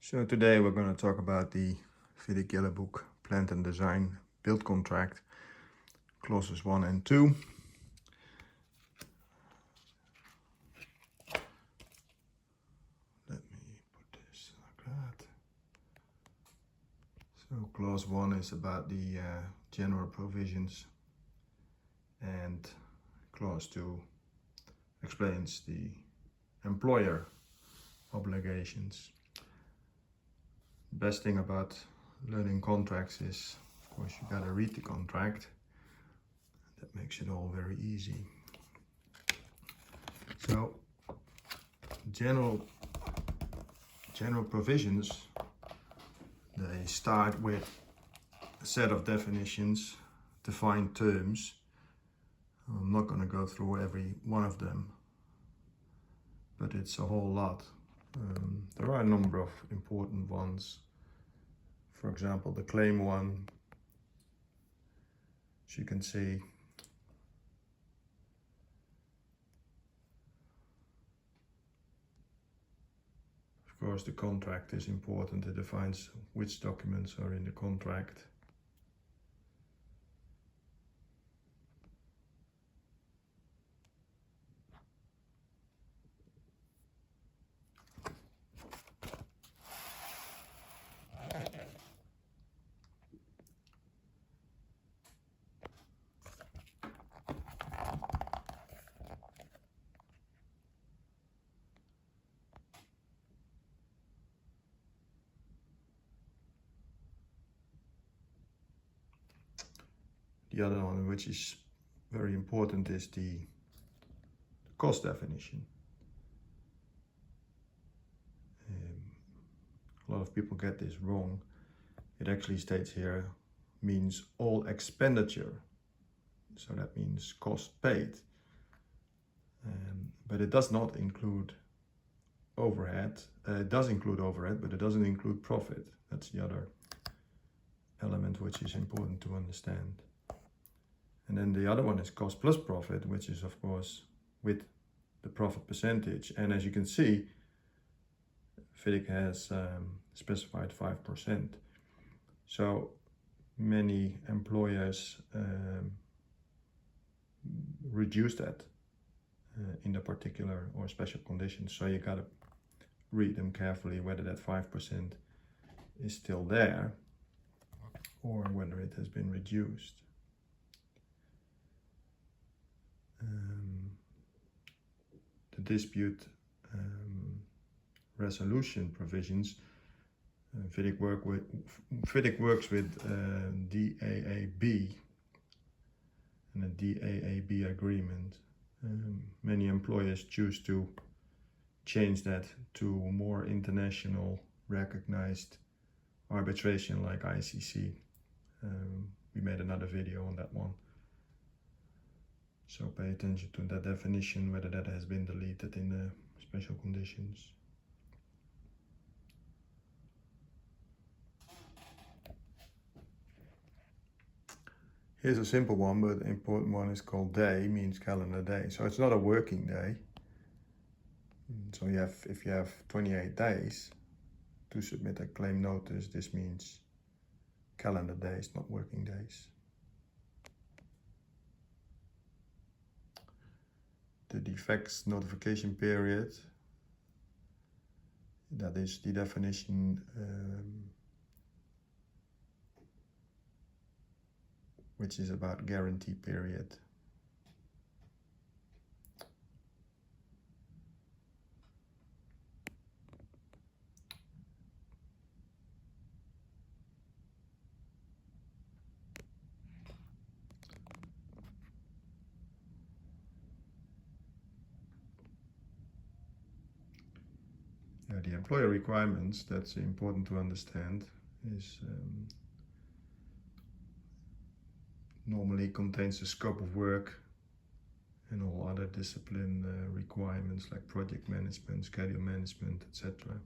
So today we're going to talk about the FIDIC Yellow Book Plant and Design Build Contract, clauses 1 and 2. Let me put this like that. So clause 1 is about the general provisions, and clause 2 explains the employer obligations. Best thing about learning contracts is, of course, you gotta read the contract. That makes it all very easy. So general provisions, they start with a set of definitions, defined terms. I'm not going to go through every one of them, but it's a whole lot. There are a number of important ones. For example, the claim one, as you can see, of course the contract is important. It defines which documents are in the contract. The other one, which is very important, is the cost definition. A lot of people get this wrong. It actually states here means all expenditure, so that means cost paid, but it does not include overhead. It does include overhead, but it doesn't include profit. That's the other element which is important to understand. And then the other one is cost plus profit, which is of course with the profit percentage. And as you can see, FIDIC has specified 5%. So many employers reduce that in the particular or special conditions. So you gotta read them carefully whether that 5% is still there or whether it has been reduced. The dispute resolution provisions, FIDIC works with DAAB and a DAAB agreement. Many employers choose to change that to more international recognized arbitration like ICC. We made another video on that one. So pay attention to that definition, whether that has been deleted in the special conditions. Here's a simple one, but the important one is called day, means calendar day. So it's not a working day. So if you have 28 days to submit a claim notice, this means calendar days, not working days. The defects notification period, that is the definition which is about guarantee period. The employer requirements, that's important to understand, is normally contains the scope of work and all other discipline requirements like project management, schedule management, etc.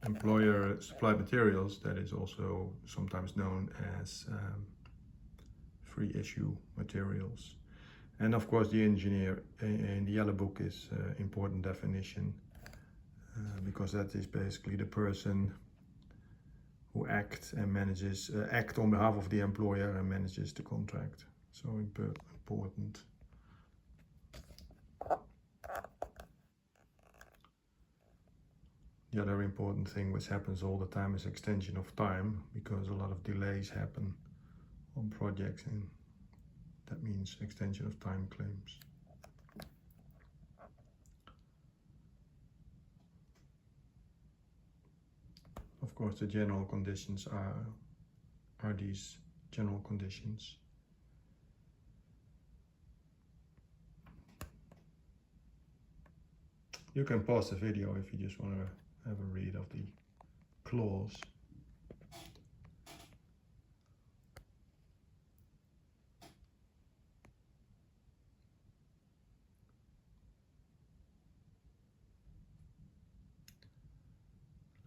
Employer supplied materials, that is also sometimes known as pre-issue materials. And of course the engineer in the Yellow Book is important definition, because that is basically the person who acts and manages, act on behalf of the employer and manages the contract. So important. The other important thing which happens all the time is extension of time, because a lot of delays happen on projects, and that means extension of time claims. Of course, the general conditions are these general conditions. You can pause the video if you just want to have a read of the clause.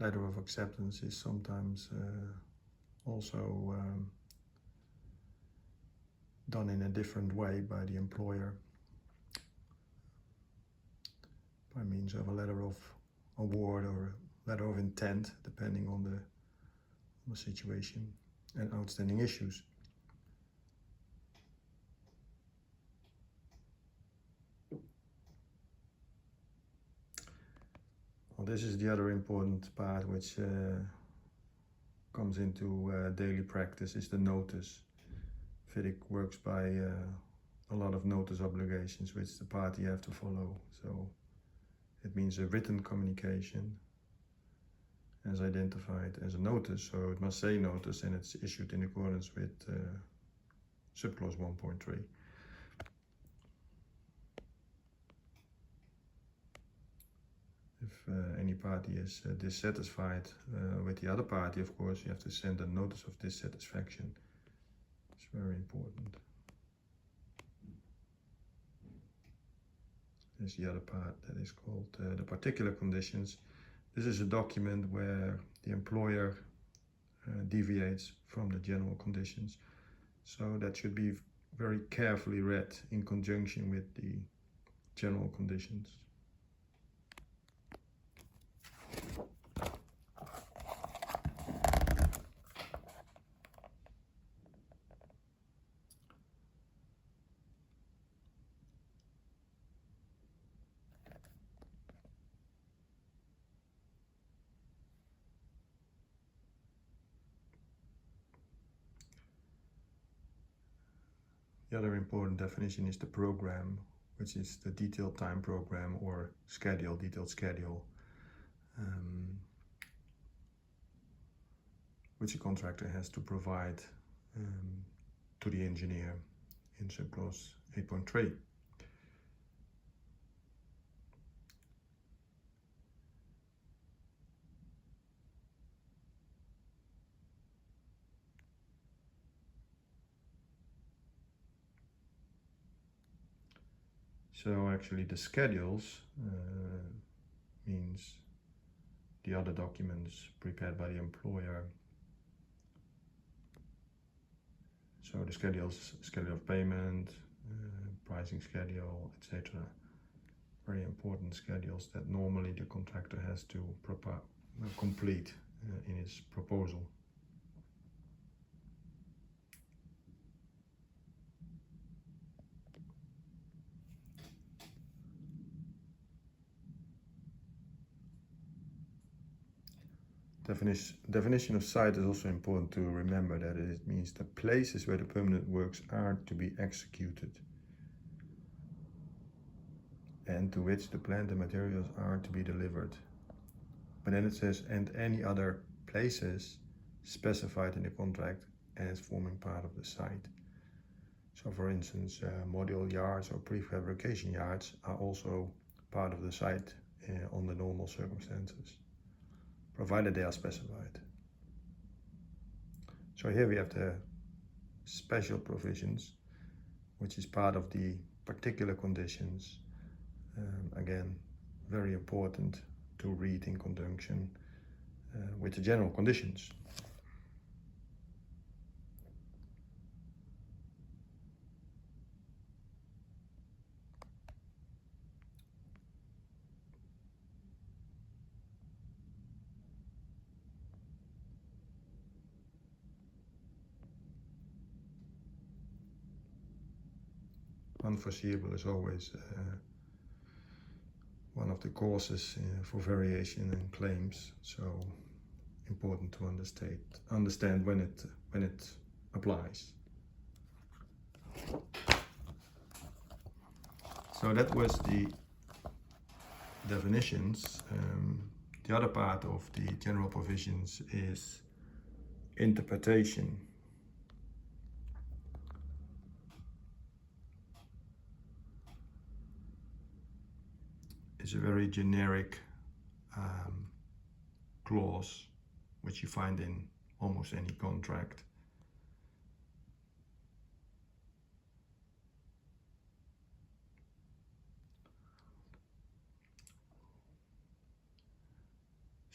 Letter of acceptance is sometimes also done in a different way by the employer, by means of a letter of award or a letter of intent, depending on the situation and outstanding issues. Well, this is the other important part which comes into daily practice, is the notice. FIDIC works by a lot of notice obligations which the party have to follow. So it means a written communication as identified as a notice. So it must say notice, and it's issued in accordance with subclause 1.3. If any party is dissatisfied with the other party, of course, you have to send a notice of dissatisfaction. It's very important. There's the other part that is called the particular conditions. This is a document where the employer deviates from the general conditions. So that should be very carefully read in conjunction with the general conditions. The other important definition is the program, which is the detailed time program or schedule, detailed schedule, which a contractor has to provide to the engineer in subclause 8.3. So actually the schedules means the other documents prepared by the employer. So the schedules, schedule of payment, pricing schedule, etc. Very important schedules that normally the contractor has to complete in his proposal. Definition of site is also important to remember, that it means the places where the permanent works are to be executed and to which the plant and materials are to be delivered. But then it says, and any other places specified in the contract as forming part of the site. So for instance, module yards or prefabrication yards are also part of the site under normal circumstances, provided they are specified. So here we have the special provisions, which is part of the particular conditions. Again, very important to read in conjunction with the general conditions. Unforeseeable is always one of the causes for variation in claims, so important to understand when it applies. So that was the definitions. The other part of the general provisions is interpretation. It's a very generic clause which you find in almost any contract.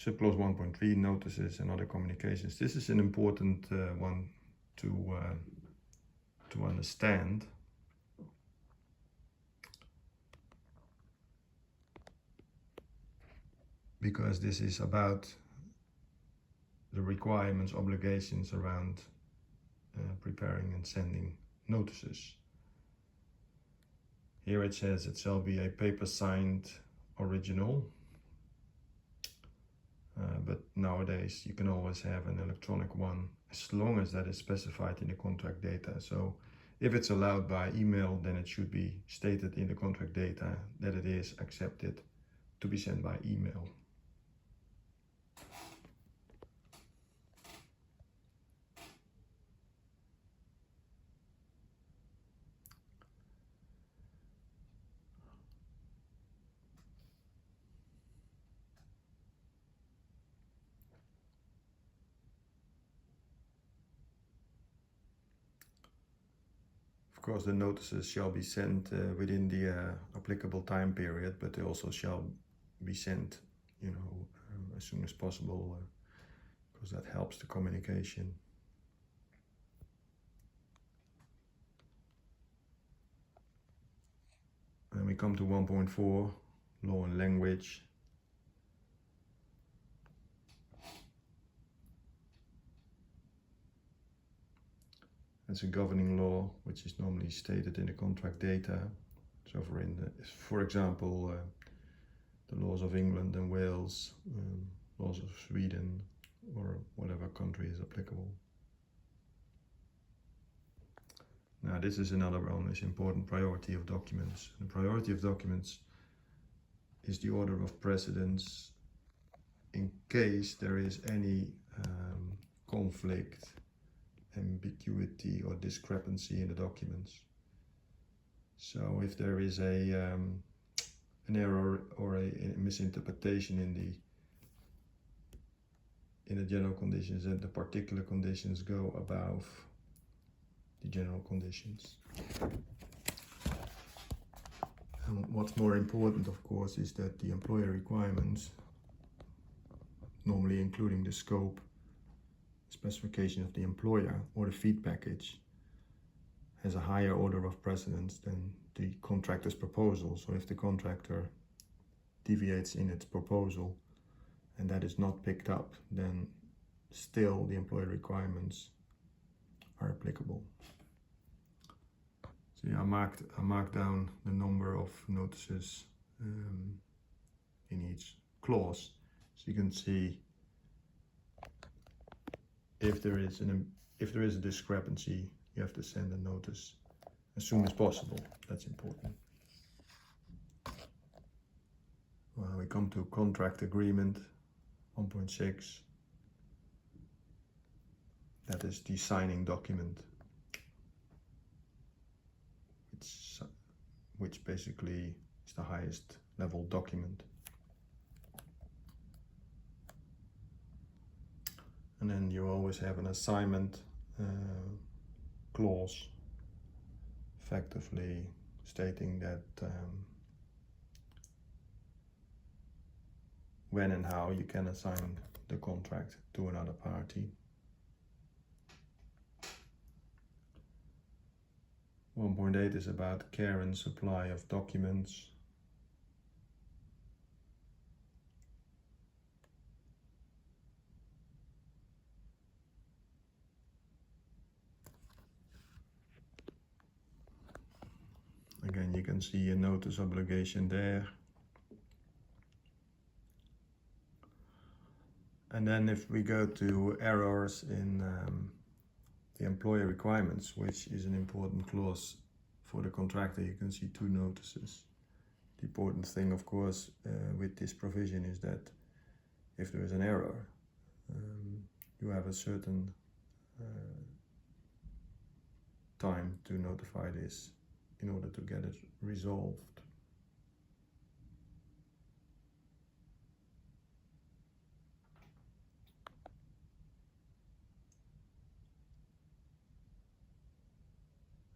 Subclause 1.3, notices and other communications. This is an important one to understand. Because this is about the requirements, obligations around preparing and sending notices. Here it says it shall be a paper signed original, but nowadays you can always have an electronic one as long as that is specified in the contract data. So if it's allowed by email, then it should be stated in the contract data that it is accepted to be sent by email. Of course, the notices shall be sent within the applicable time period, but they also shall be sent, as soon as possible, because that helps the communication. And we come to 1.4, law and language. It's a governing law, which is normally stated in the contract data. So for example, the laws of England and Wales, laws of Sweden, or whatever country is applicable. Now this is another one, is important priority of documents. The priority of documents is the order of precedence in case there is any conflict, ambiguity or discrepancy in the documents. So if there is an error or a misinterpretation in the general conditions, and the particular conditions go above the general conditions. And what's more important, of course, is that the employer requirements, normally including the scope, specification of the employer or the feed package, has a higher order of precedence than the contractor's proposal. So if the contractor deviates in its proposal and that is not picked up, then still the employer requirements are applicable. So yeah, I marked down the number of notices in each clause, so you can see if there is a discrepancy, you have to send a notice as soon as possible. That's important. Well, we come to contract agreement 1.6. That is the signing document, which basically is the highest level document. And then you always have an assignment clause, effectively stating that when and how you can assign the contract to another party. 1.8 is about care and supply of documents. again, you can see a notice obligation there. And then if we go to errors in the employer requirements, which is an important clause for the contractor, you can see 2 notices. The important thing, of course, with this provision is that if there is an error, you have a certain time to notify this in order to get it resolved.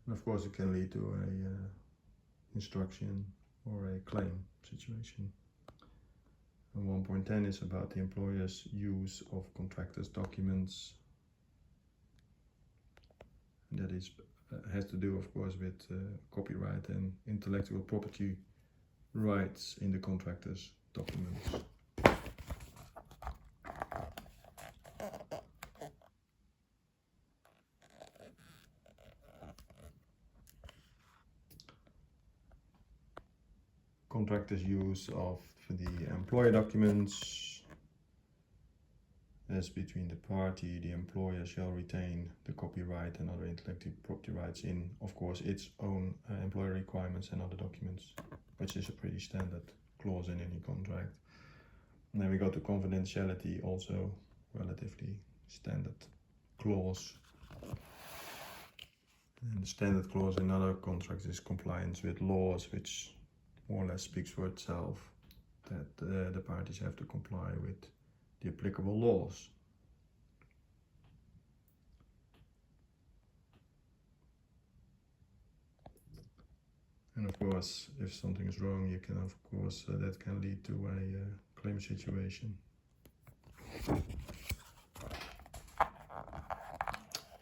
And of course, it can lead to a instruction or a claim situation. And 1.10 is about the employer's use of contractors' documents. And that is has to do, of course, with copyright and intellectual property rights in the contractor's documents. Contractor's use of the employer documents as between the party, the employer shall retain the copyright and other intellectual property rights in, of course, its own employer requirements and other documents, which is a pretty standard clause in any contract. And then we go to confidentiality, also relatively standard clause. And the standard clause in other contracts is compliance with laws, which more or less speaks for itself, that the parties have to comply with the applicable laws. And of course, if something is wrong, you can, of course, that can lead to a claim situation.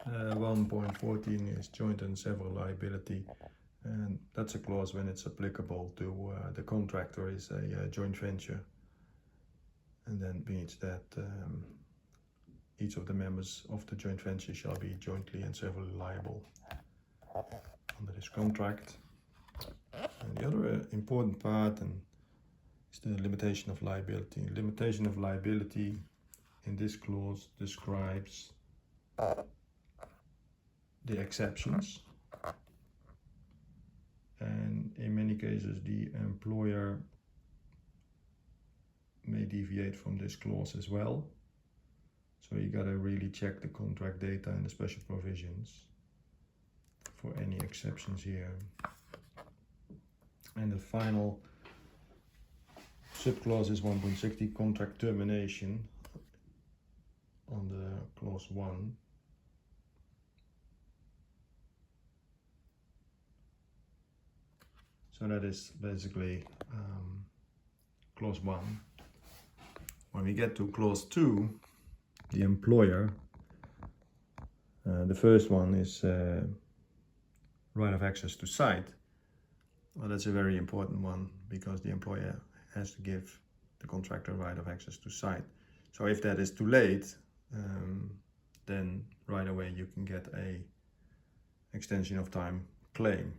1.14 is joint and several liability, and that's a clause when it's applicable to the contractor is a joint venture, and then means that each of the members of the joint venture shall be jointly and severally liable under this contract. And the other important part is the limitation of liability. Limitation of liability in this clause describes the exceptions, and in many cases the employer may deviate from this clause as well. So you gotta really check the contract data and the special provisions for any exceptions here. And the final subclause is 1.60, contract termination, on the clause 1. So that is basically clause 1. When we get to clause 2, the employer, the first one is right of access to site. Well, that's a very important one, because the employer has to give the contractor right of access to site. So if that is too late, then right away you can get a extension of time claim.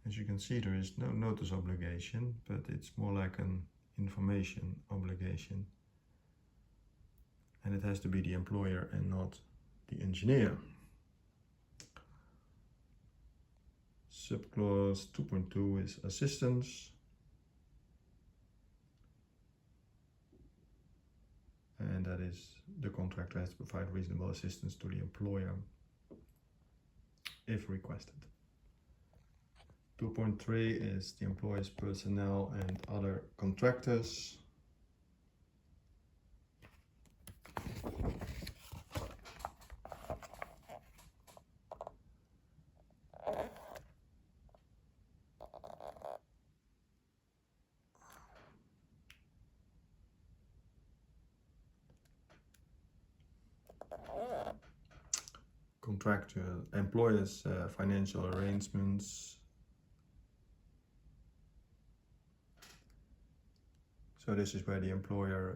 As you can see, there is no notice obligation, but it's more like an information obligation. And it has to be the employer and not the engineer. Subclause 2.2 is assistance. And that is the contractor has to provide reasonable assistance to the employer if requested. 2.3 is the employer's personnel and other contractors. Contractor employers' financial arrangements. So this is where the employer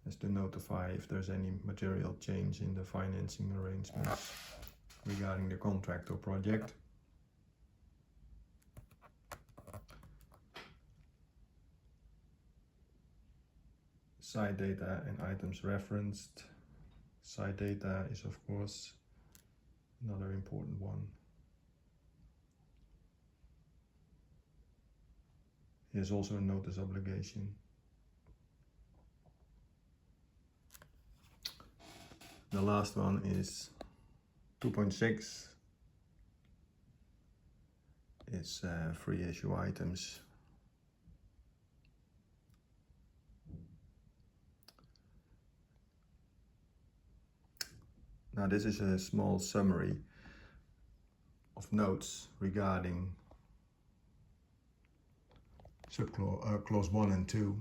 has to notify if there's any material change in the financing arrangements regarding the contract or project. Site data and items referenced. Site data is of course another important one. Here's also a notice obligation. The last one is 2.6. It's free issue items. Now this is a small summary of notes regarding clause 1 and 2.